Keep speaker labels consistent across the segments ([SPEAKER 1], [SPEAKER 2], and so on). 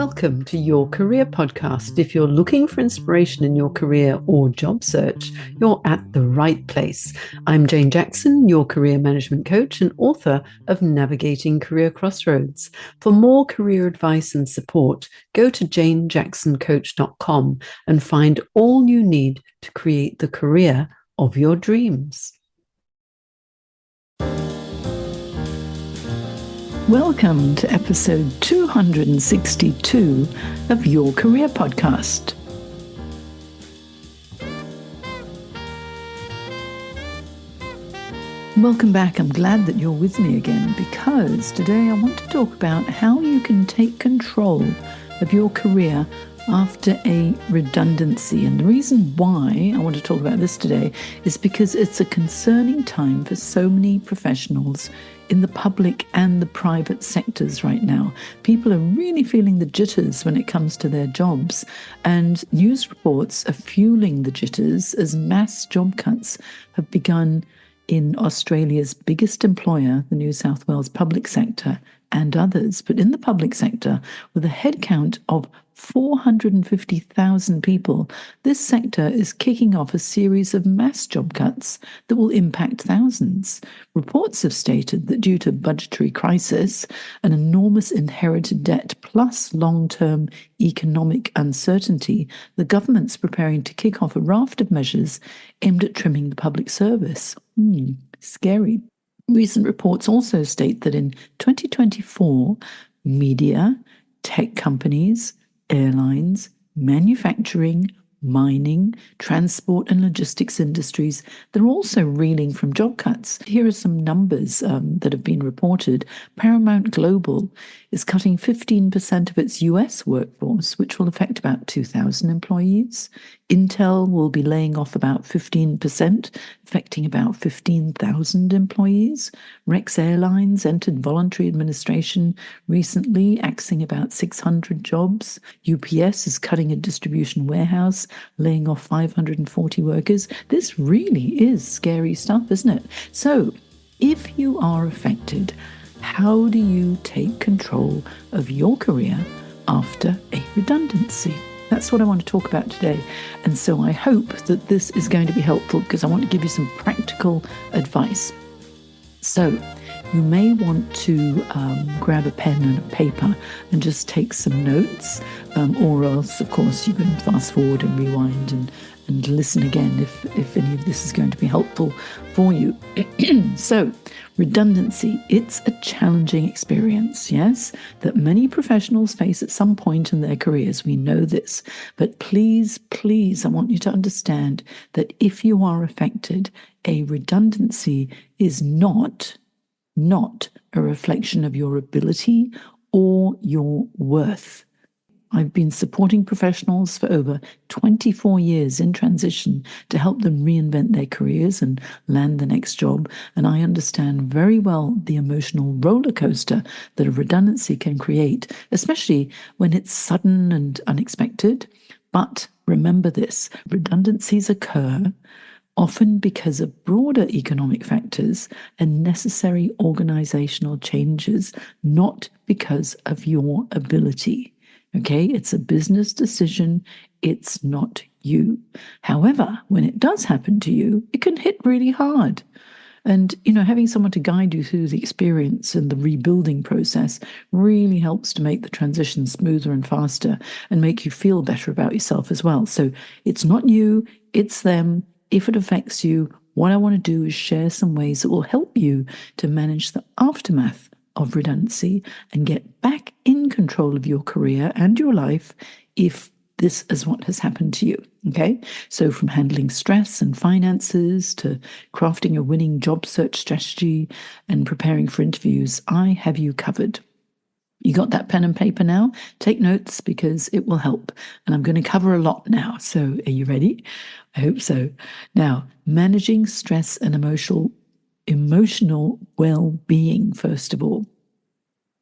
[SPEAKER 1] Welcome to Your Career Podcast. If you're looking for inspiration in your career or job search, you're at the right place. I'm Jane Jackson, your career management coach and author of Navigating Career Crossroads. For more career advice and support, go to janejacksoncoach.com and find all you need to create the career of your dreams. Welcome to episode 262 of Your Career Podcast. Welcome back. I'm glad that you're with me again because today I want to talk about how you can take control of your career after a redundancy. And the reason why I want to talk about this today is because it's a concerning time for so many professionals in the public and the private sectors right now. People are really feeling the jitters when it comes to their jobs, and news reports are fueling the jitters as mass job cuts have begun in Australia's biggest employer, the New South Wales public sector, and others. But in the public sector, with a headcount of 450,000 people, this sector is kicking off a series of mass job cuts that will impact thousands. Reports have stated that due to budgetary crisis, an enormous inherited debt, plus long-term economic uncertainty, the government's preparing to kick off a raft of measures aimed at trimming the public service. Scary. Recent reports also state that in 2024, media, tech companies, airlines, manufacturing, mining, transport and logistics industries, they're also reeling from job cuts. Here are some numbers that have been reported. Paramount Global is cutting 15% of its US workforce, which will affect about 2,000 employees. Intel will be laying off about 15%, affecting about 15,000 employees. Rex Airlines entered voluntary administration recently, axing about 600 jobs. UPS is cutting a distribution warehouse, laying off 540 workers. This really is scary stuff, isn't it? So, if you are affected, how do you take control of your career after a redundancy? That's what I want to talk about today. And so I hope that this is going to be helpful because I want to give you some practical advice. So you may want to grab a pen and a paper and just take some notes, or else, of course, you can fast forward and rewind and listen again if any of this is going to be helpful for you. So, redundancy, it's a challenging experience, yes, that many professionals face at some point in their careers. We know this. But please, I want you to understand that if you are affected, a redundancy is not a reflection of your ability or your worth. I've been supporting professionals for over 24 years in transition to help them reinvent their careers and land the next job. And I understand very well the emotional roller coaster that a redundancy can create, especially when it's sudden and unexpected. But remember this, redundancies occur often because of broader economic factors and necessary organizational changes, not because of your ability. Okay, it's a business decision. It's not you. However, when it does happen to you, it can hit really hard. And, having someone to guide you through the experience and the rebuilding process really helps to make the transition smoother and faster and make you feel better about yourself as well. So it's not you, it's them. If it affects you, what I want to do is share some ways that will help you to manage the aftermath of redundancy and get back in control of your career and your life if this is what has happened to you. Okay, so from handling stress and finances to crafting a winning job search strategy and preparing for interviews, I have you covered. You got that pen and paper now? Take notes because it will help. And I'm going to cover a lot now. So are you ready? I hope so. Now, managing stress and emotional well-being, first of all.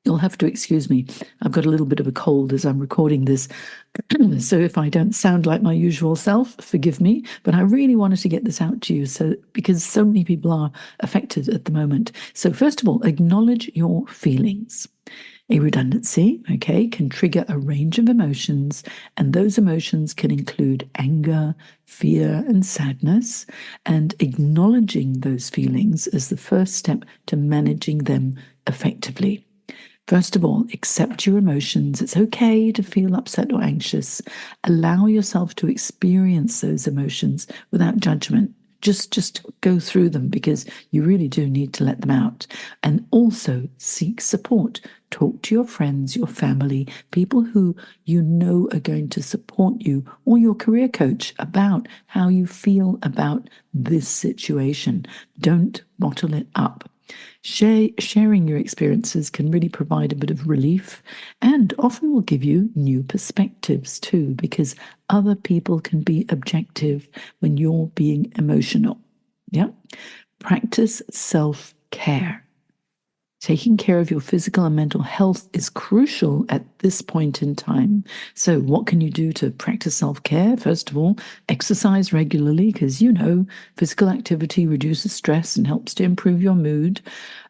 [SPEAKER 1] You'll have to excuse me. I've got a little bit of a cold as I'm recording this. So if I don't sound like my usual self, forgive me. But I really wanted to get this out to you because so many people are affected at the moment. So first of all, acknowledge your feelings. A redundancy, okay, can trigger a range of emotions, and those emotions can include anger, fear, and sadness. And acknowledging those feelings is the first step to managing them effectively. First of all, accept your emotions. It's okay to feel upset or anxious. Allow yourself to experience those emotions without judgment. Just go through them because you really do need to let them out. And also seek support. Talk to your friends, your family, people who you know are going to support you, or your career coach about how you feel about this situation. Don't bottle it up. Sharing your experiences can really provide a bit of relief and often will give you new perspectives too, because other people can be objective when you're being emotional. Yeah. Practice self-care. Taking care of your physical and mental health is crucial at this point in time. So, what can you do to practice self care? First of all, exercise regularly because physical activity reduces stress and helps to improve your mood.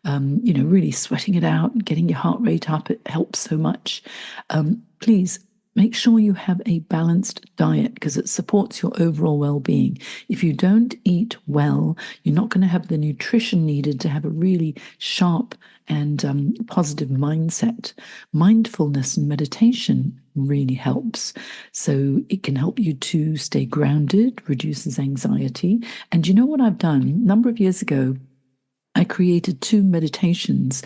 [SPEAKER 1] Really sweating it out and getting your heart rate up, it helps so much. Please make sure you have a balanced diet because it supports your overall well-being. If you don't eat well, you're not going to have the nutrition needed to have a really sharp and positive mindset. Mindfulness and meditation really helps. So it can help you to stay grounded, reduces anxiety. And you know what I've done? A number of years ago, I created 2 meditations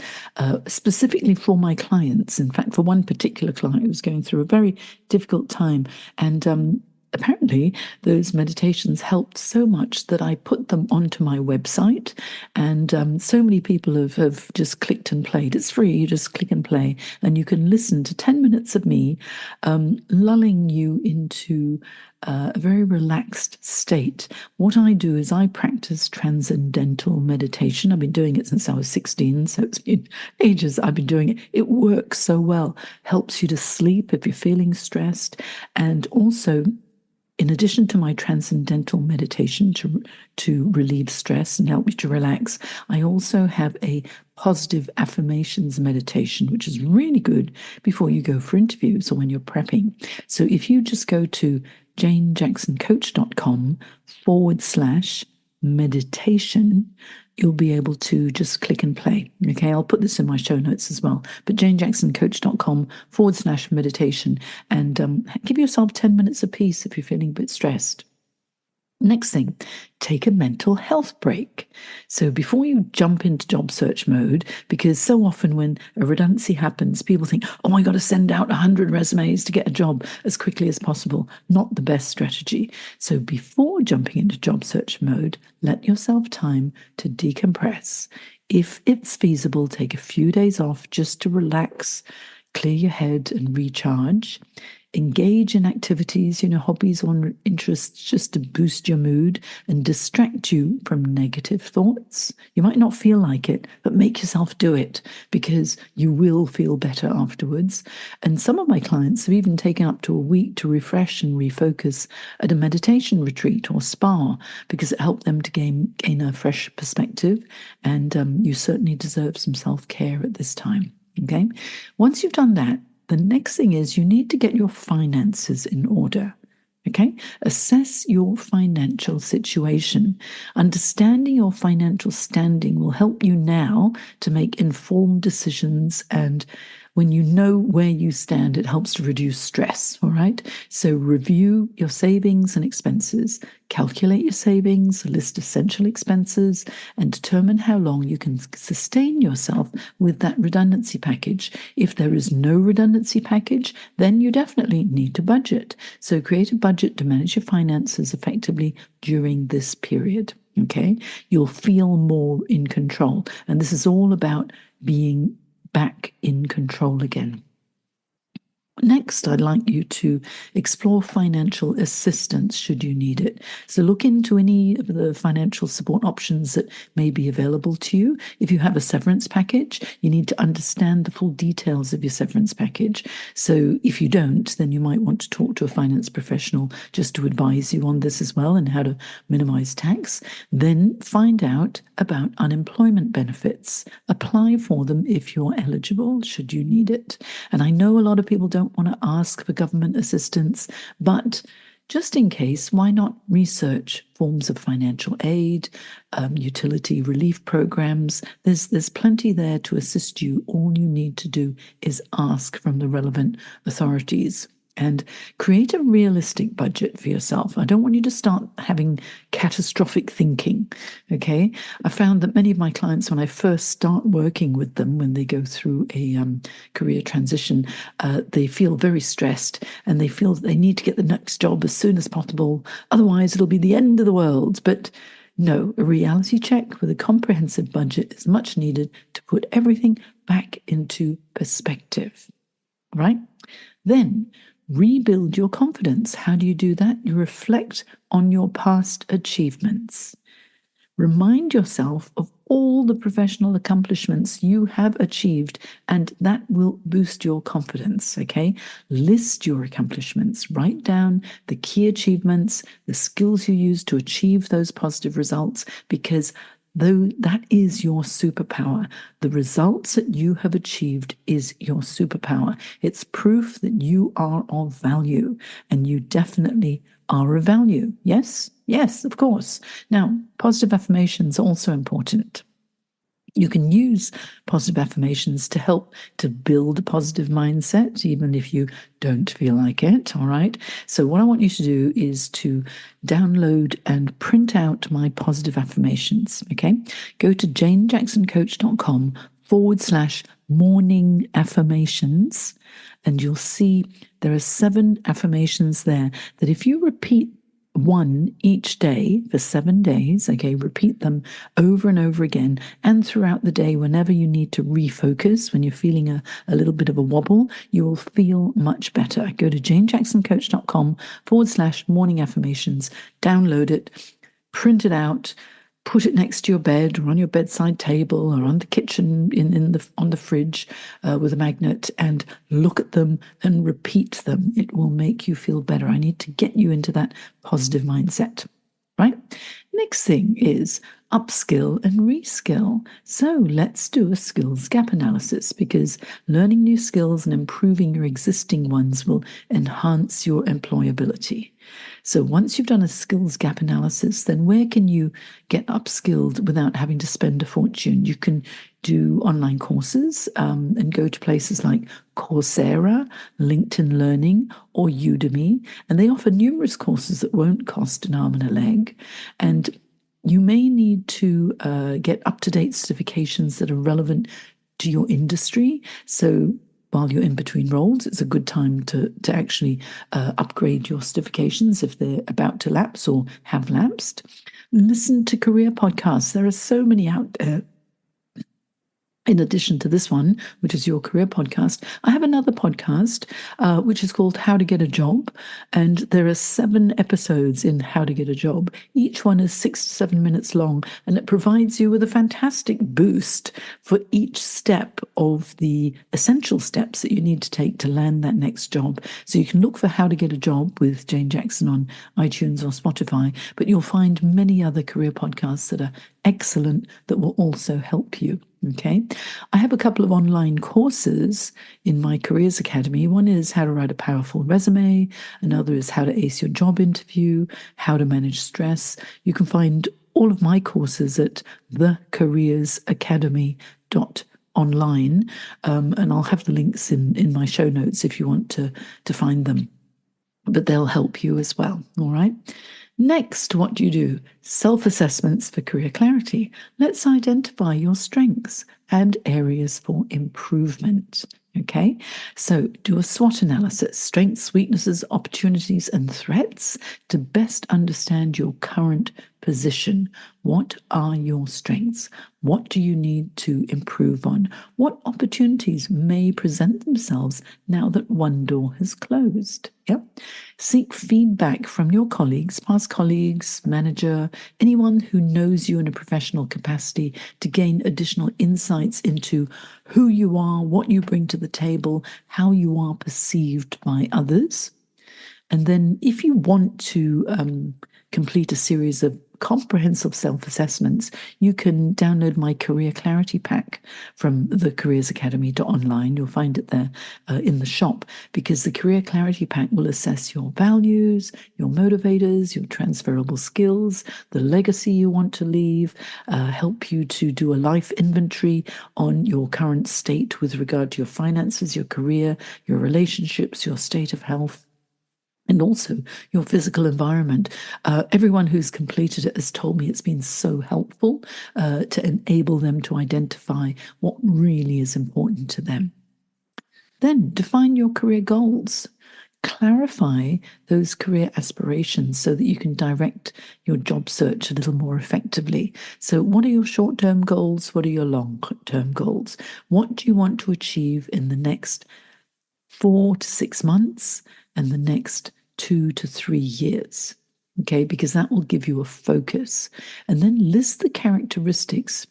[SPEAKER 1] specifically for my clients. In fact, for one particular client who was going through a very difficult time. And apparently, those meditations helped so much that I put them onto my website. And so many people have just clicked and played. It's free, you just click and play. And you can listen to 10 minutes of me lulling you into a very relaxed state. What I do is I practice transcendental meditation. I've been doing it since I was 16, so it's been ages I've been doing it. It works so well. Helps you to sleep if you're feeling stressed. And also, in addition to my transcendental meditation to relieve stress and help you to relax, I also have a positive affirmations meditation, which is really good before you go for interviews or when you're prepping. So if you just go to janejacksoncoach.com/meditation, you'll be able to just click and play. Okay, I'll put this in my show notes as well. But janejacksoncoach.com/meditation and give yourself 10 minutes of peace if you're feeling a bit stressed. Next thing, take a mental health break. So before you jump into job search mode, because so often when a redundancy happens, people think, oh, I got to send out 100 resumes to get a job as quickly as possible. Not the best strategy. So before jumping into job search mode, let yourself time to decompress. If it's feasible, take a few days off just to relax, clear your head and recharge. Engage in activities, hobbies or interests just to boost your mood and distract you from negative thoughts. You might not feel like it, but make yourself do it because you will feel better afterwards. And some of my clients have even taken up to a week to refresh and refocus at a meditation retreat or spa because it helped them to gain a fresh perspective. And you certainly deserve some self-care at this time. Okay. Once you've done that, the next thing is you need to get your finances in order. Okay, assess your financial situation. Understanding your financial standing will help you now to make informed decisions. And when you know where you stand, it helps to reduce stress. All right, so review your savings and expenses, calculate your savings, list essential expenses, and determine how long you can sustain yourself with that redundancy package. If there is no redundancy package, then you definitely need to budget. So create a budget to manage your finances effectively during this period. Okay, you'll feel more in control. And this is all about being back in control again. Next, I'd like you to explore financial assistance should you need it. So look into any of the financial support options that may be available to you. If you have a severance package, you need to understand the full details of your severance package. So if you don't, then you might want to talk to a finance professional just to advise you on this as well and how to minimize tax. Then find out about unemployment benefits. Apply for them if you're eligible, should you need it. And I know a lot of people don't want to ask for government assistance, but just in case, why not research forms of financial aid, utility relief programs? There's plenty there to assist you. All you need to do is ask from the relevant authorities. And create a realistic budget for yourself. I don't want you to start having catastrophic thinking, okay? I found that many of my clients, when I first start working with them, when they go through a career transition, they feel very stressed and they feel that they need to get the next job as soon as possible. Otherwise, it'll be the end of the world. But no, a reality check with a comprehensive budget is much needed to put everything back into perspective, right? Then, rebuild your confidence. How do you do that? You reflect on your past achievements. Remind yourself of all the professional accomplishments you have achieved, and that will boost your confidence, okay? List your accomplishments. Write down the key achievements, the skills you use to achieve those positive results, because though that is your superpower. The results that you have achieved is your superpower. It's proof that you are of value, and you definitely are of value. Yes? Yes, of course. Now, positive affirmations are also important. You can use positive affirmations to help to build a positive mindset, even if you don't feel like it. All right. So, what I want you to do is to download and print out my positive affirmations. Okay. Go to janejacksoncoach.com/morning affirmations, and you'll see there are 7 affirmations there that if you repeat one each day for 7 days, okay, repeat them over and over again, and throughout the day, whenever you need to refocus, when you're feeling a little bit of a wobble, you will feel much better. Go to janejacksoncoach.com/morning affirmations, download it, print it out, put it next to your bed or on your bedside table or on the kitchen on the fridge with a magnet, and look at them and repeat them. It will make you feel better. I need to get you into that positive mindset, right? Next thing is upskill and reskill. So let's do a skills gap analysis, because learning new skills and improving your existing ones will enhance your employability. So once you've done a skills gap analysis, then where can you get upskilled without having to spend a fortune? You can do online courses and go to places like Coursera, LinkedIn Learning, or Udemy, and they offer numerous courses that won't cost an arm and a leg. And you may need to get up-to-date certifications that are relevant to your industry. So while you're in between roles, it's a good time to actually upgrade your certifications if they're about to lapse or have lapsed. Listen to career podcasts. There are so many out there. In addition to this one, which is your career podcast, I have another podcast, which is called How to Get a Job. And there are 7 episodes in How to Get a Job. Each one is 6 to 7 minutes long, and it provides you with a fantastic boost for each step of the essential steps that you need to take to land that next job. So you can look for How to Get a Job with Jane Jackson on iTunes or Spotify, but you'll find many other career podcasts that are excellent that will also help you. Okay. I have a couple of online courses in my Careers Academy. One is how to write a powerful resume. Another is how to ace your job interview, how to manage stress. You can find all of my courses at thecareersacademy.online. And I'll have the links in my show notes if you want to find them. But they'll help you as well. All right. Next, what do you do? Self-assessments for career clarity. Let's identify your strengths and areas for improvement. Okay, so do a SWOT analysis, strengths, weaknesses, opportunities, and threats to best understand your current position. What are your strengths? What do you need to improve on? What opportunities may present themselves now that one door has closed? Yep. Seek feedback from your colleagues, past colleagues, manager, anyone who knows you in a professional capacity to gain additional insights into who you are, what you bring to the table, how you are perceived by others. And then, if you want to complete a series of comprehensive self-assessments, you can download my Career Clarity Pack from the Careers Academy.online. You'll find it there in the shop, because the Career Clarity Pack will assess your values, your motivators, your transferable skills, the legacy you want to leave, help you to do a life inventory on your current state with regard to your finances, your career, your relationships, your state of health, and also your physical environment. Everyone who's completed it has told me it's been so helpful to enable them to identify what really is important to them. Then define your career goals. Clarify those career aspirations so that you can direct your job search a little more effectively. So, what are your short term goals? What are your long term goals? What do you want to achieve in the next 4 to 6 months and the next 2 to 3 years? Okay, because that will give you a focus. And then list the characteristics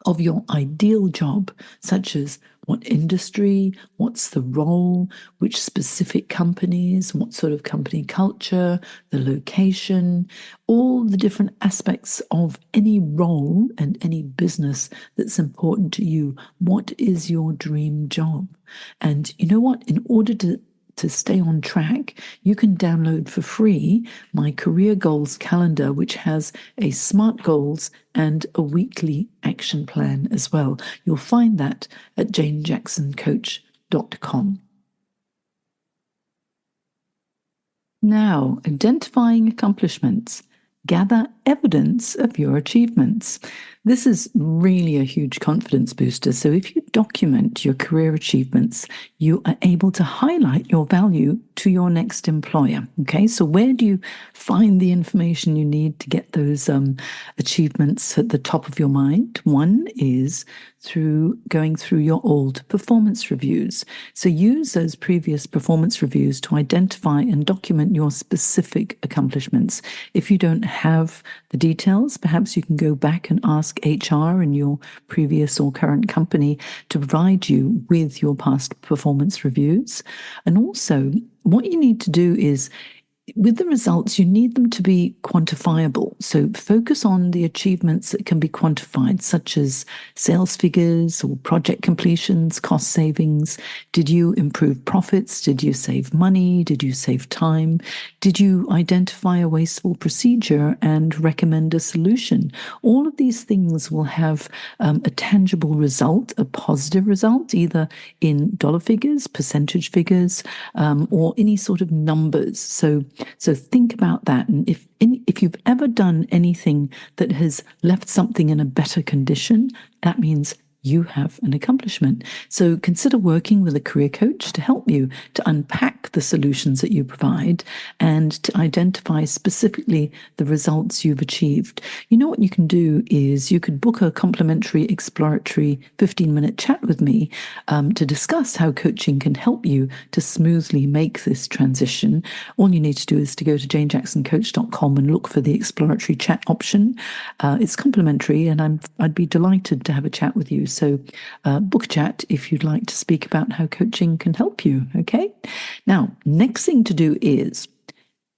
[SPEAKER 1] of your ideal job, such as what industry, what's the role, which specific companies, what sort of company culture, the location, all the different aspects of any role and any business that's important to you. What is your dream job? And you know what? In order to stay on track, you can download for free my career goals calendar, which has a SMART goals and a weekly action plan as well. You'll find that at janejacksoncoach.com. Now, identifying accomplishments. Gather evidence of your achievements. This is really a huge confidence booster. So if you document your career achievements, you are able to highlight your value to your next employer. Okay, so where do you find the information you need to get those achievements at the top of your mind? One is through going through your old performance reviews. So use those previous performance reviews to identify and document your specific accomplishments. If you don't have the details, perhaps you can go back and ask HR in your previous or current company to provide you with your past performance reviews. And also, what you need to do is, with the results, you need them to be quantifiable. So focus on the achievements that can be quantified, such as sales figures or project completions, cost savings. Did you improve profits? Did you save money? Did you save time? Did you identify a wasteful procedure and recommend a solution? All of these things will have a tangible result, a positive result, either in dollar figures, percentage figures, or any sort of numbers. So think about that. And if you've ever done anything that has left something in a better condition, that means you have an accomplishment. So consider working with a career coach to help you to unpack the solutions that you provide and to identify specifically the results you've achieved. You know what you can do is you could book a complimentary exploratory 15-minute chat with me to discuss how coaching can help you to smoothly make this transition. All you need to do is to go to janejacksoncoach.com and look for the exploratory chat option. It's complimentary, and I'd be delighted to have a chat with you. So book a chat if you'd like to speak about how coaching can help you, okay? Now, next thing to do is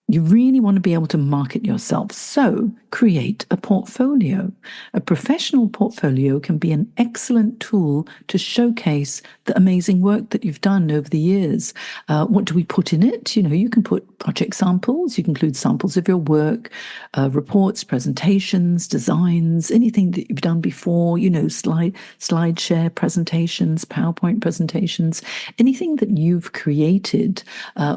[SPEAKER 1] you really want to be able to market yourself. So create a portfolio. A professional portfolio can be an excellent tool to showcase the amazing work that you've done over the years. What do we put in it? You know, you can put project samples, you can include samples of your work, reports, presentations, designs, anything that you've done before, you know, slide share presentations, PowerPoint presentations, anything that you've created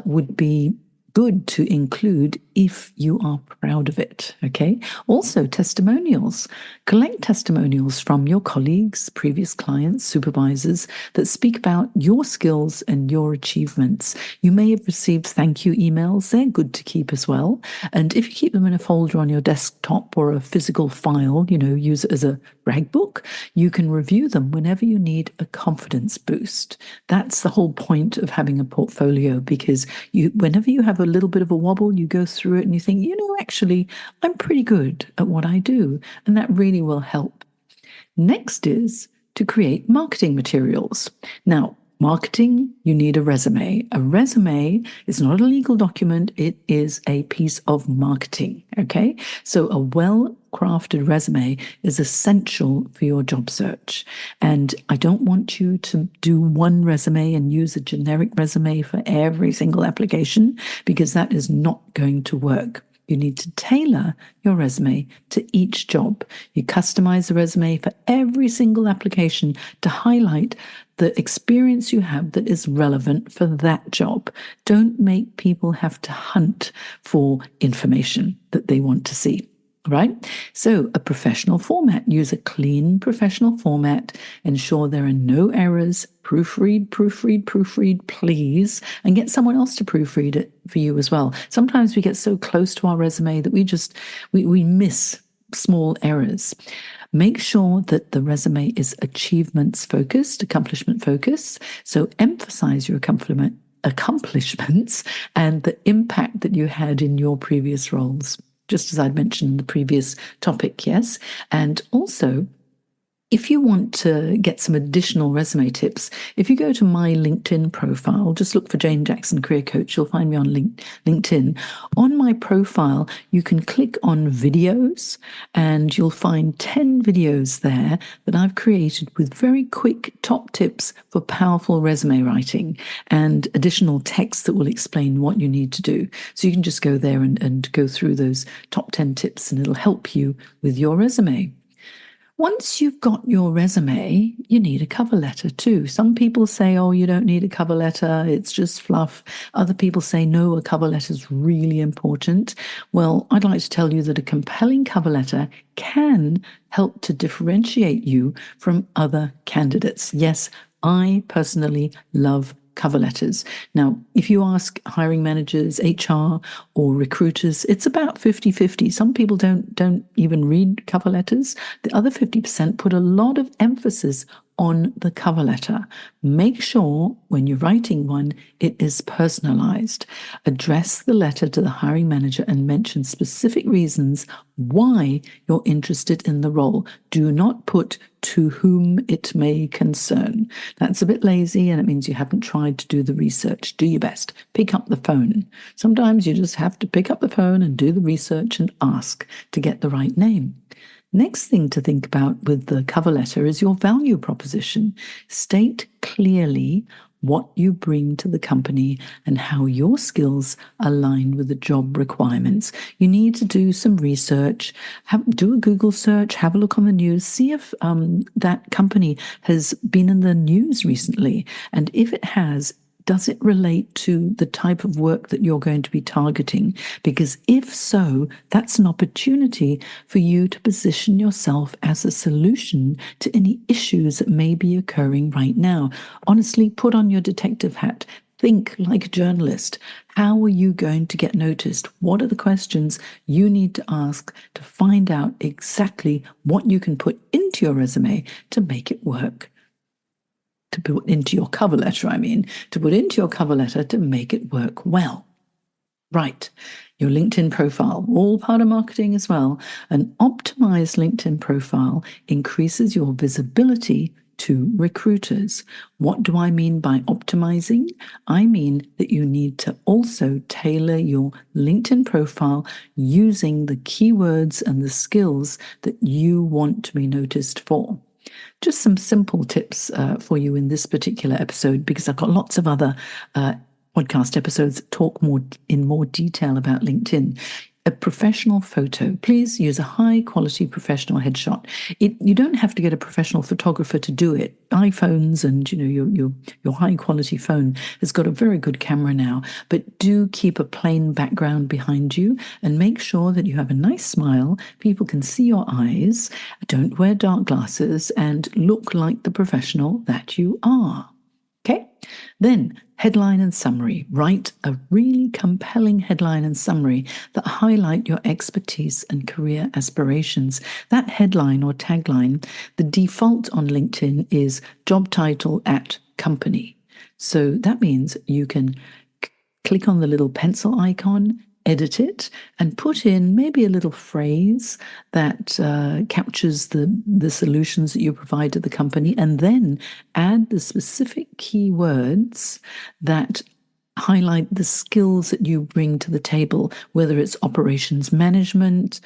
[SPEAKER 1] would be good to include if you are proud of it. Okay. Also, testimonials. Collect testimonials from your colleagues, previous clients, supervisors that speak about your skills and your achievements. You may have received thank you emails. They're good to keep as well. And if you keep them in a folder on your desktop or a physical file, use it as a rag book, you can review them whenever you need a confidence boost. That's the whole point of having a portfolio, because whenever you have a little bit of a wobble, you go through it and you think, actually, I'm pretty good at what I do. And that really will help. Next is to create marketing materials. Now, marketing, you need a resume. A resume is not a legal document, it is a piece of marketing. Okay. So a well-crafted resume is essential for your job search. And I don't want you to do one resume and use a generic resume for every single application, because that is not going to work. You need to tailor your resume to each job. You customize the resume for every single application to highlight the experience you have that is relevant for that job. Don't make people have to hunt for information that they want to see. Right? So a professional format, use a clean professional format, ensure there are no errors, proofread, please, and get someone else to proofread it for you as well. Sometimes we get so close to our resume that we miss small errors. Make sure that the resume is achievements focused, accomplishment focused. So emphasize your accomplishments and the impact that you had in your previous roles, just as I'd mentioned in the previous topic, yes? And also, if you want to get some additional resume tips, if you go to my LinkedIn profile, just look for Jane Jackson Career Coach, you'll find me on LinkedIn. On my profile, you can click on videos and you'll find 10 videos there that I've created with very quick top tips for powerful resume writing and additional text that will explain what you need to do. So you can just go there and go through those top 10 tips and it'll help you with your resume. Once you've got your resume, you need a cover letter too. Some people say, oh, you don't need a cover letter, it's just fluff. Other people say, no, a cover letter is really important. Well, I'd like to tell you that a compelling cover letter can help to differentiate you from other candidates. Yes, I personally love cover letters. Now, if you ask hiring managers, HR, or recruiters, it's about 50-50. Some people don't even read cover letters. The other 50% put a lot of emphasis on the cover letter. Make sure when you're writing one, it is personalized. Address the letter to the hiring manager and mention specific reasons why you're interested in the role. Do not put to whom it may concern. That's a bit lazy and it means you haven't tried to do the research. Do your best. Pick up the phone. Sometimes you just have to pick up the phone and do the research and ask to get the right name. Next thing to think about with the cover letter is your value proposition. State clearly what you bring to the company and how your skills align with the job requirements. You need to do some research, do a Google search, have a look on the news, see if that company has been in the news recently. And if it has, does it relate to the type of work that you're going to be targeting? Because if so, that's an opportunity for you to position yourself as a solution to any issues that may be occurring right now. Honestly, put on your detective hat. Think like a journalist. How are you going to get noticed? What are the questions you need to ask to find out exactly what you can put into your resume to make it work? To put into your cover letter, to put into your cover letter to make it work well. Right, your LinkedIn profile, all part of marketing as well. An optimized LinkedIn profile increases your visibility to recruiters. What do I mean by optimizing? I mean that you need to also tailor your LinkedIn profile using the keywords and the skills that you want to be noticed for. Just some simple tips for you in this particular episode, because I've got lots of other podcast episodes that talk in more detail about LinkedIn. a professional photo. Please use a high quality professional headshot. You don't have to get a professional photographer to do it. iPhones and your high quality phone has got a very good camera now, but do keep a plain background behind you and make sure that you have a nice smile. People can see your eyes. Don't wear dark glasses and look like the professional that you are. Okay, then headline and summary. Write a really compelling headline and summary that highlight your expertise and career aspirations. That headline or tagline, the default on LinkedIn is job title at company. So that means you can click on the little pencil icon, edit it, and put in maybe a little phrase that captures the solutions that you provide to the company, and then add the specific keywords that highlight the skills that you bring to the table, whether it's operations management,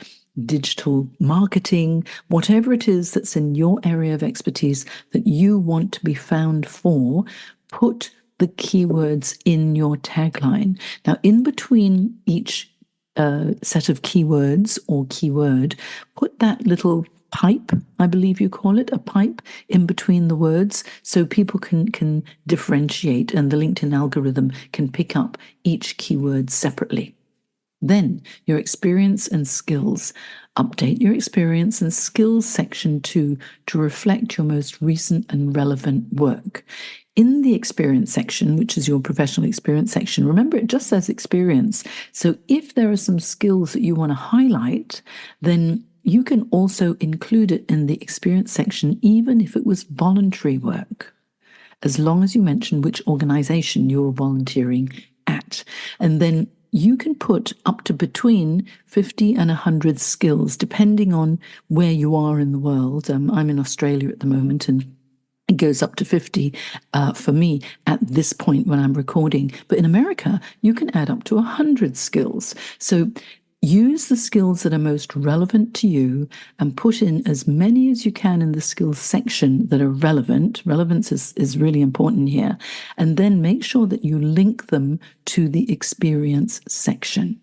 [SPEAKER 1] digital marketing, whatever it is that's in your area of expertise that you want to be found for, put the keywords in your tagline. Now, in between each set of keywords or keyword, put that little pipe, I believe you call it, a pipe in between the words so people can differentiate and the LinkedIn algorithm can pick up each keyword separately. Then your experience and skills. Update your experience and skills section to reflect your most recent and relevant work. In the experience section, which is your professional experience section, remember it just says experience. So if there are some skills that you want to highlight, then you can also include it in the experience section, even if it was voluntary work, as long as you mention which organization you're volunteering at. And then you can put up to between 50 and 100 skills, depending on where you are in the world. I'm in Australia at the moment, and it goes up to 50 for me at this point when I'm recording. But in America, you can add up to 100 skills. So use the skills that are most relevant to you and put in as many as you can in the skills section that are relevant. Relevance is really important here. And then make sure that you link them to the experience section.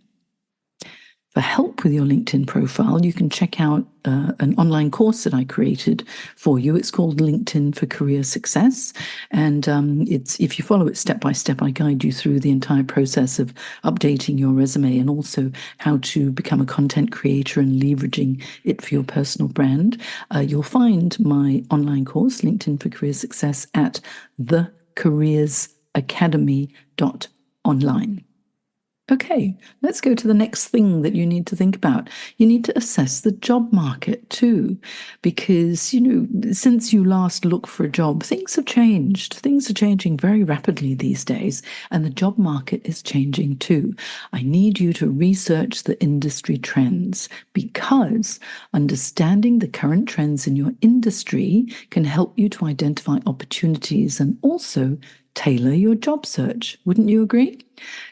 [SPEAKER 1] For help with your LinkedIn profile, you can check out an online course that I created for you. It's called LinkedIn for Career Success. And if you follow it step by step, I guide you through the entire process of updating your resume and also how to become a content creator and leveraging it for your personal brand. You'll find my online course, LinkedIn for Career Success, at thecareersacademy.online. Okay, let's go to the next thing that you need to think about. You need to assess the job market too, because, since you last looked for a job, things have changed. Things are changing very rapidly these days, and the job market is changing too. I need you to research the industry trends, because understanding the current trends in your industry can help you to identify opportunities and also tailor your job search. Wouldn't you agree?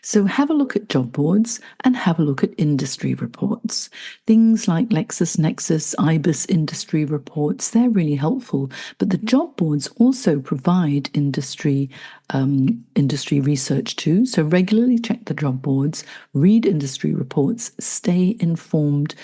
[SPEAKER 1] So have a look at job boards and have a look at industry reports. Things like LexisNexis, IBIS industry reports, they're really helpful. But the job boards also provide industry research too. So regularly check the job boards, read industry reports, stay informed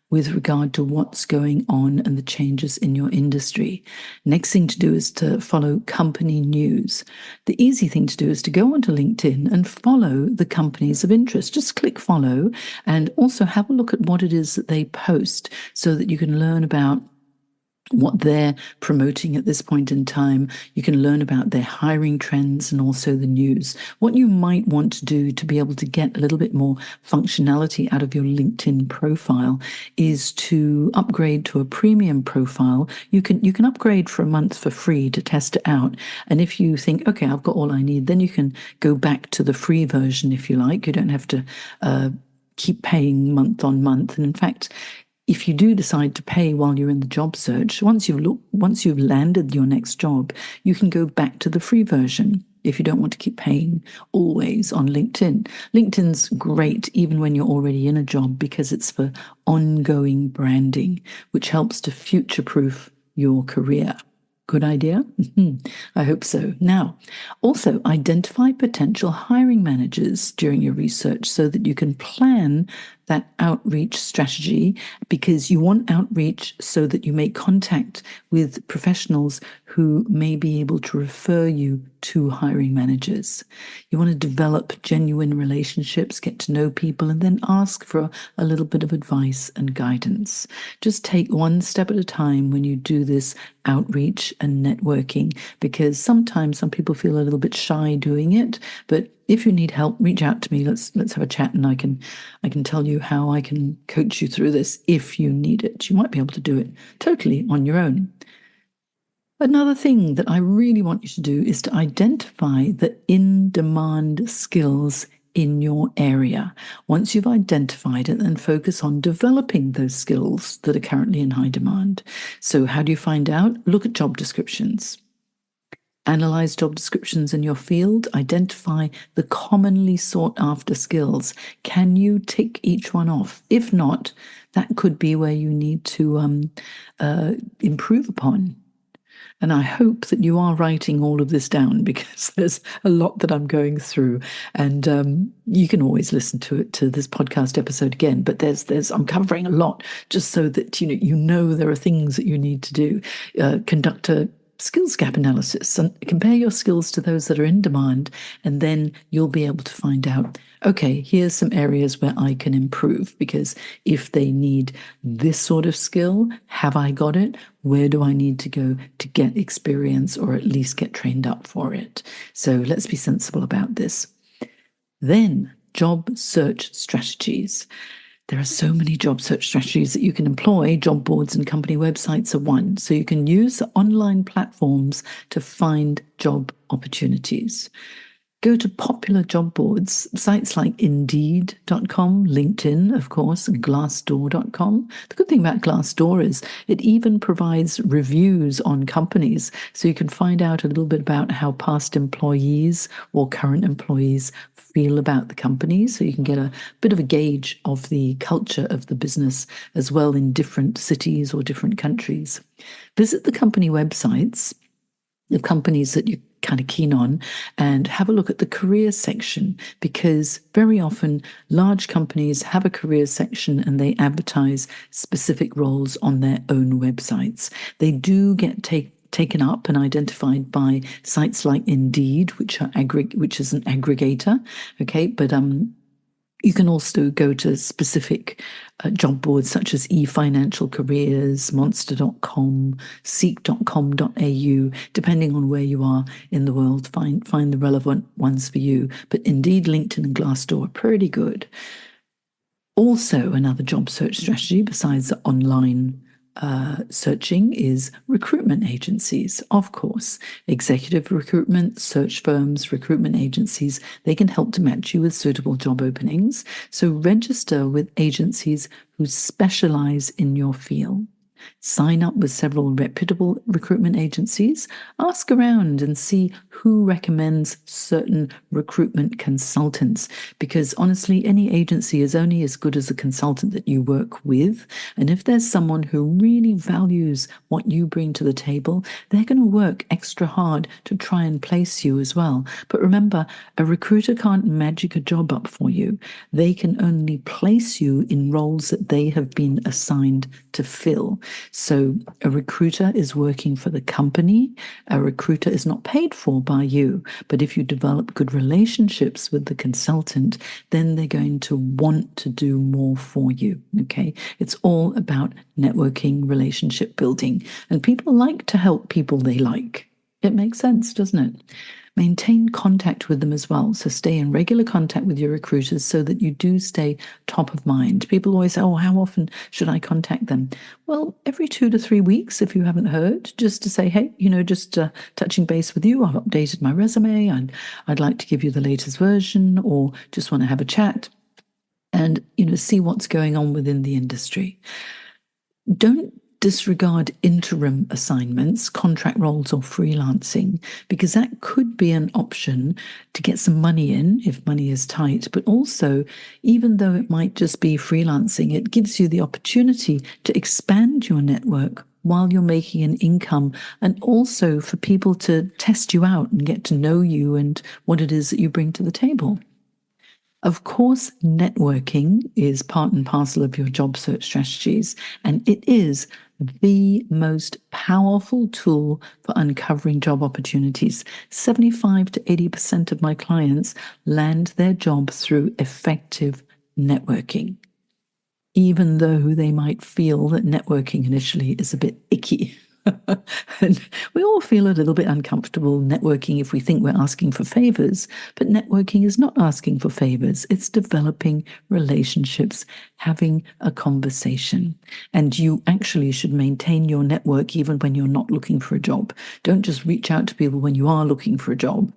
[SPEAKER 1] with regard to what's going on and the changes in your industry. Next thing to do is to follow company news. The easy thing to do is to go onto LinkedIn and follow the companies of interest. Just click follow and also have a look at what it is that they post so that you can learn about what they're promoting at this point in time. You can learn about their hiring trends and also the news. What you might want to do to be able to get a little bit more functionality out of your LinkedIn profile is to upgrade to a premium profile. You can upgrade for a month for free to test it out. And if you think, okay, I've got all I need, then you can go back to the free version if you like. You don't have to keep paying month on month. And in fact, if you do decide to pay while you're in the job search, once you've landed your next job, you can go back to the free version if you don't want to keep paying always on LinkedIn. LinkedIn's great even when you're already in a job because it's for ongoing branding, which helps to future-proof your career. Good idea? I hope so. Now, also identify potential hiring managers during your research so that you can plan that outreach strategy, because you want outreach so that you make contact with professionals who may be able to refer you to hiring managers. You want to develop genuine relationships, get to know people, and then ask for a little bit of advice and guidance. Just take one step at a time when you do this outreach and networking, because sometimes some people feel a little bit shy doing it. But if you need help, reach out to me. Let's have a chat, and I can tell you how I can coach you through this if you need it. You might be able to do it totally on your own. Another thing that I really want you to do is to identify the in-demand skills in your area. Once you've identified it, then focus on developing those skills that are currently in high demand. So how do you find out? Look at job descriptions. Analyze job descriptions in your field, identify the commonly sought after skills. Can you tick each one off? If not, that could be where you need to improve upon. And I hope that you are writing all of this down, because there's a lot that I'm going through. And you can always listen to this podcast episode again. But I'm covering a lot just so that you know there are things that you need to do. Conduct a skills gap analysis and compare your skills to those that are in demand, and then you'll be able to find out, okay, here's some areas where I can improve, because if they need this sort of skill, have I got it? Where do I need to go to get experience, or at least get trained up for it? So let's be sensible about this. Then, job search strategies. There are so many job search strategies that you can employ. Job boards and company websites are one. So you can use online platforms to find job opportunities. Go to popular job boards, sites like Indeed.com, LinkedIn, of course, and Glassdoor.com. The good thing about Glassdoor is it even provides reviews on companies, so you can find out a little bit about how past employees or current employees feel about the company, so you can get a bit of a gauge of the culture of the business as well in different cities or different countries. Visit the company websites of companies that you're kind of keen on, and have a look at the career section, because very often large companies have a career section and they advertise specific roles on their own websites. They do get taken up and identified by sites like Indeed, which is an aggregator. Okay, but you can also go to specific job boards such as eFinancial Careers, Monster.com, Seek.com.au. Depending on where you are in the world, find the relevant ones for you. But Indeed, LinkedIn, and Glassdoor are pretty good. Also, another job search strategy besides the online searching is recruitment agencies, of course. Executive recruitment, search firms, recruitment agencies, they can help to match you with suitable job openings. So register with agencies who specialize in your field. Sign up with several reputable recruitment agencies. Ask around and see who recommends certain recruitment consultants, because honestly, any agency is only as good as the consultant that you work with. And if there's someone who really values what you bring to the table, they're going to work extra hard to try and place you as well. But remember, a recruiter can't magic a job up for you. They can only place you in roles that they have been assigned to fill. So a recruiter is working for the company. A recruiter is not paid for by you. But if you develop good relationships with the consultant, then they're going to want to do more for you. Okay? It's all about networking, relationship building. And people like to help people they like. It makes sense, doesn't it? Maintain contact with them as well. So stay in regular contact with your recruiters so that you do stay top of mind. People always say, oh, how often should I contact them? Well, every 2 to 3 weeks, if you haven't heard, just to say, hey, just touching base with you. I've updated my resume and I'd like to give you the latest version, or just want to have a chat and, see what's going on within the industry. Don't disregard interim assignments, contract roles, or freelancing, because that could be an option to get some money in if money is tight. But also, even though it might just be freelancing, it gives you the opportunity to expand your network while you're making an income, and also for people to test you out and get to know you and what it is that you bring to the table. Of course, networking is part and parcel of your job search strategies, and it is the most powerful tool for uncovering job opportunities. 75 to 80% of my clients land their job through effective networking, even though they might feel that networking initially is a bit icky. And we all feel a little bit uncomfortable networking if we think we're asking for favors, but networking is not asking for favors. It's developing relationships, having a conversation. And you actually should maintain your network even when you're not looking for a job. Don't just reach out to people when you are looking for a job.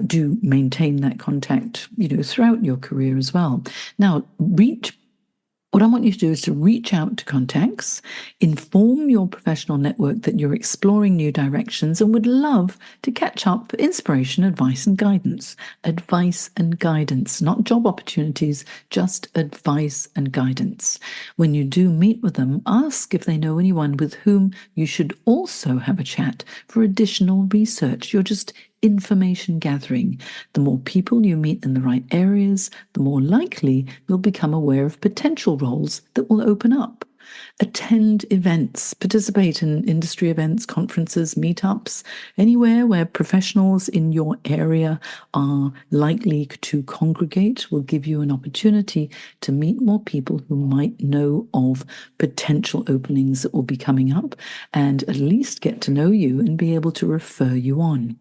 [SPEAKER 1] Do maintain that contact, throughout your career as well. Now, what I want you to do is to reach out to contacts, inform your professional network that you're exploring new directions and would love to catch up for inspiration, advice, and guidance. Advice and guidance, not job opportunities, just advice and guidance. When you do meet with them, ask if they know anyone with whom you should also have a chat for additional research. You're just information gathering. The more people you meet in the right areas, the more likely you'll become aware of potential roles that will open up. Attend events, participate in industry events, conferences, meetups, anywhere where professionals in your area are likely to congregate will give you an opportunity to meet more people who might know of potential openings that will be coming up and at least get to know you and be able to refer you on.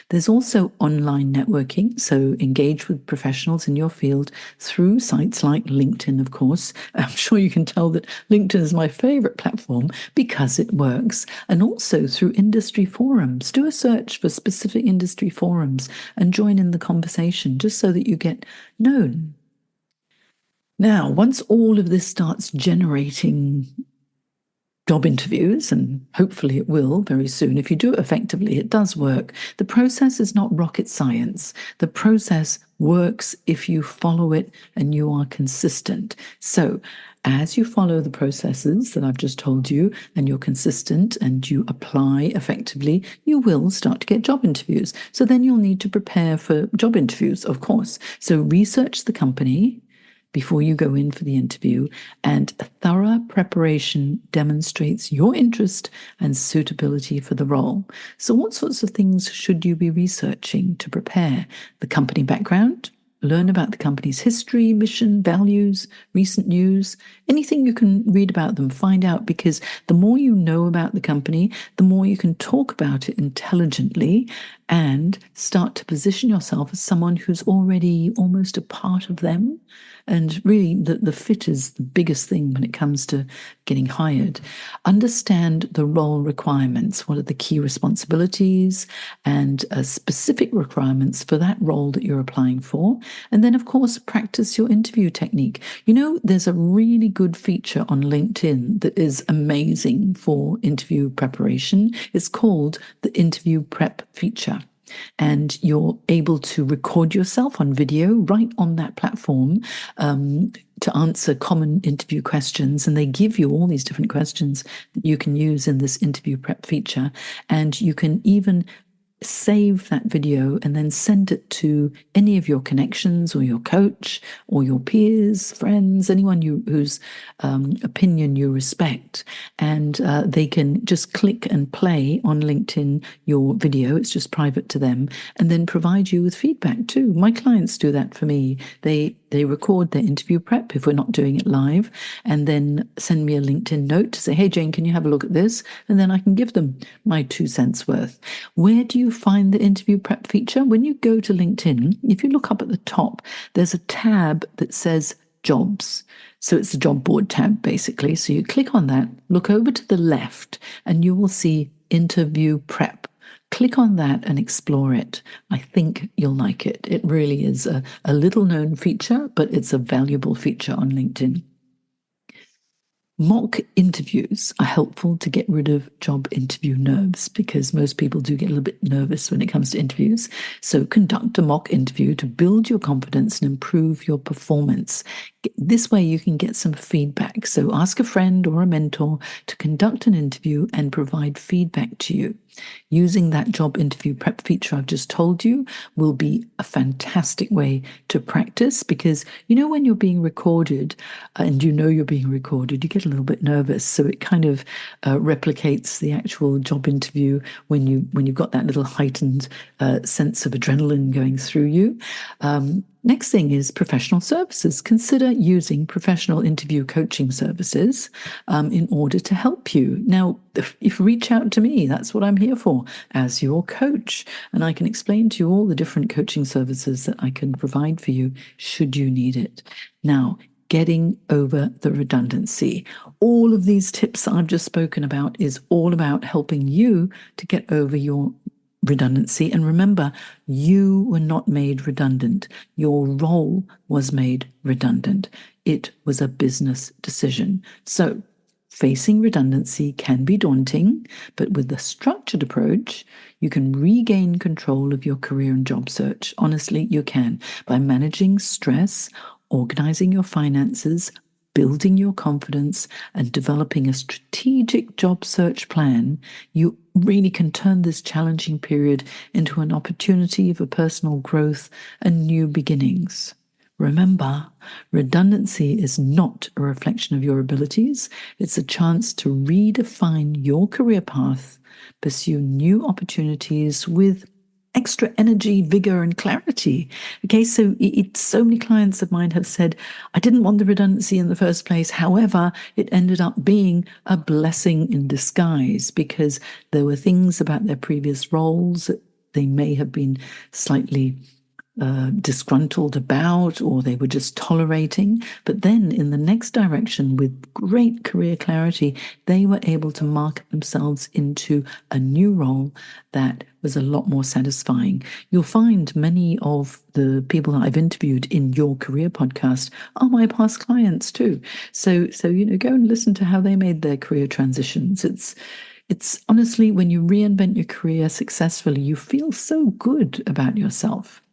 [SPEAKER 1] There's also online networking, so engage with professionals in your field through sites like LinkedIn, of course. I'm sure you can tell that LinkedIn is my favorite platform because it works, and also through industry forums. Do a search for specific industry forums and join in the conversation just so that you get known. Now, once all of this starts generating job interviews, and hopefully it will very soon. If you do it effectively, it does work. The process is not rocket science. The process works if you follow it and you are consistent. So, as you follow the processes that I've just told you and you're consistent and you apply effectively, you will start to get job interviews. So then you'll need to prepare for job interviews, of course. So research the company before you go in for the interview, and thorough preparation demonstrates your interest and suitability for the role. So, what sorts of things should you be researching to prepare? The company background, learn about the company's history, mission, values, recent news, anything you can read about them, find out, because the more you know about the company, the more you can talk about it intelligently and start to position yourself as someone who's already almost a part of them. And really, the fit is the biggest thing when it comes to getting hired. Understand the role requirements. What are the key responsibilities and specific requirements for that role that you're applying for? And then, of course, practice your interview technique. There's a really good feature on LinkedIn that is amazing for interview preparation. It's called the interview prep feature. And you're able to record yourself on video right on that platform to answer common interview questions. And they give you all these different questions that you can use in this interview prep feature. And you can even save that video and then send it to any of your connections or your coach or your peers, friends, anyone whose opinion you respect. And they can just click and play on LinkedIn your video. It's just private to them, and then provide you with feedback too. My clients do that for me. They record their interview prep if we're not doing it live, and then send me a LinkedIn note to say, hey, Jane, can you have a look at this? And then I can give them my 2 cents worth. Where do you find the interview prep feature? When you go to LinkedIn, if you look up at the top, there's a tab that says jobs. So it's the job board tab, basically. So you click on that, look over to the left, and you will see interview prep. Click on that and explore it. I think you'll like it. It really is a little known feature, but it's a valuable feature on LinkedIn. Mock interviews are helpful to get rid of job interview nerves, because most people do get a little bit nervous when it comes to interviews. So conduct a mock interview to build your confidence and improve your performance. This way you can get some feedback. So ask a friend or a mentor to conduct an interview and provide feedback to you. Using that job interview prep feature I've just told you will be a fantastic way to practice, because when you're being recorded and you're being recorded, you get a little bit nervous. So it kind of replicates the actual job interview when you've got that little heightened sense of adrenaline going through you. Next thing is professional services. Consider using professional interview coaching services in order to help you. Now, if reach out to me, that's what I'm here for, as your coach. And I can explain to you all the different coaching services that I can provide for you should you need it. Now, getting over the redundancy. All of these tips that I've just spoken about is all about helping you to get over your redundancy. And remember, you were not made redundant. Your role was made redundant. It was a business decision. So facing redundancy can be daunting, but with a structured approach, you can regain control of your career and job search. Honestly, you can, by managing stress, organizing your finances, building your confidence, and developing a strategic job search plan. You really can turn this challenging period into an opportunity for personal growth and new beginnings. Remember, redundancy is not a reflection of your abilities. It's a chance to redefine your career path, pursue new opportunities with extra energy, vigor, and clarity. Okay, so so many clients of mine have said, I didn't want the redundancy in the first place. However, it ended up being a blessing in disguise, because there were things about their previous roles that they may have been slightly disgruntled about, or they were just tolerating. But then in the next direction, with great career clarity, they were able to market themselves into a new role that was a lot more satisfying. You'll find many of the people that I've interviewed in Your Career podcast are my past clients too. So go and listen to how they made their career transitions. It's honestly, when you reinvent your career successfully, you feel so good about yourself.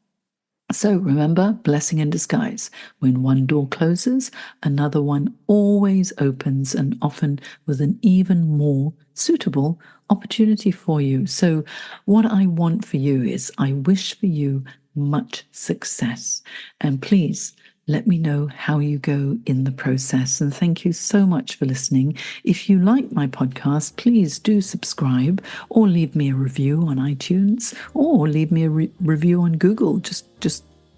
[SPEAKER 1] So remember, blessing in disguise. When one door closes, another one always opens, and often with an even more suitable opportunity for you. So what I want for you is, I wish for you much success. And please let me know how you go in the process. And thank you so much for listening. If you like my podcast, please do subscribe, or leave me a review on iTunes, or leave me a review on Google. Just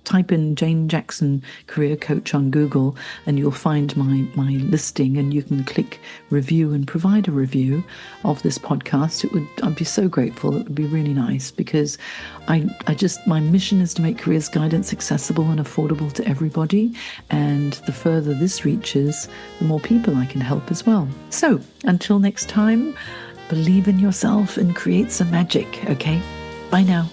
[SPEAKER 1] type in Jane Jackson Career Coach on Google, and you'll find my listing, and you can click review and provide a review of this podcast. I'd be so grateful. It would be really nice, because my mission is to make careers guidance accessible and affordable to everybody. And the further this reaches, the more people I can help as well. So until next time, believe in yourself and create some magic. Okay, bye now.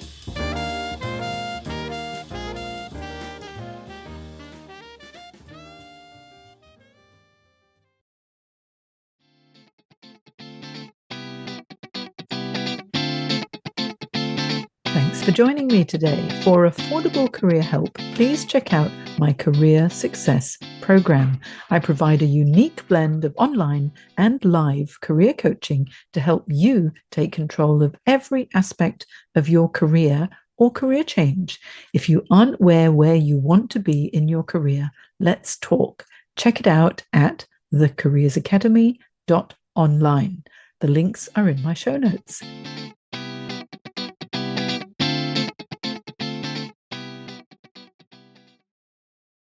[SPEAKER 1] Thanks for joining me today. For affordable career help, please check out my Career Success Program. I provide a unique blend of online and live career coaching to help you take control of every aspect of your career or career change. If you aren't where you want to be in your career, let's talk. Check it out at thecareersacademy.online. The links are in my show notes.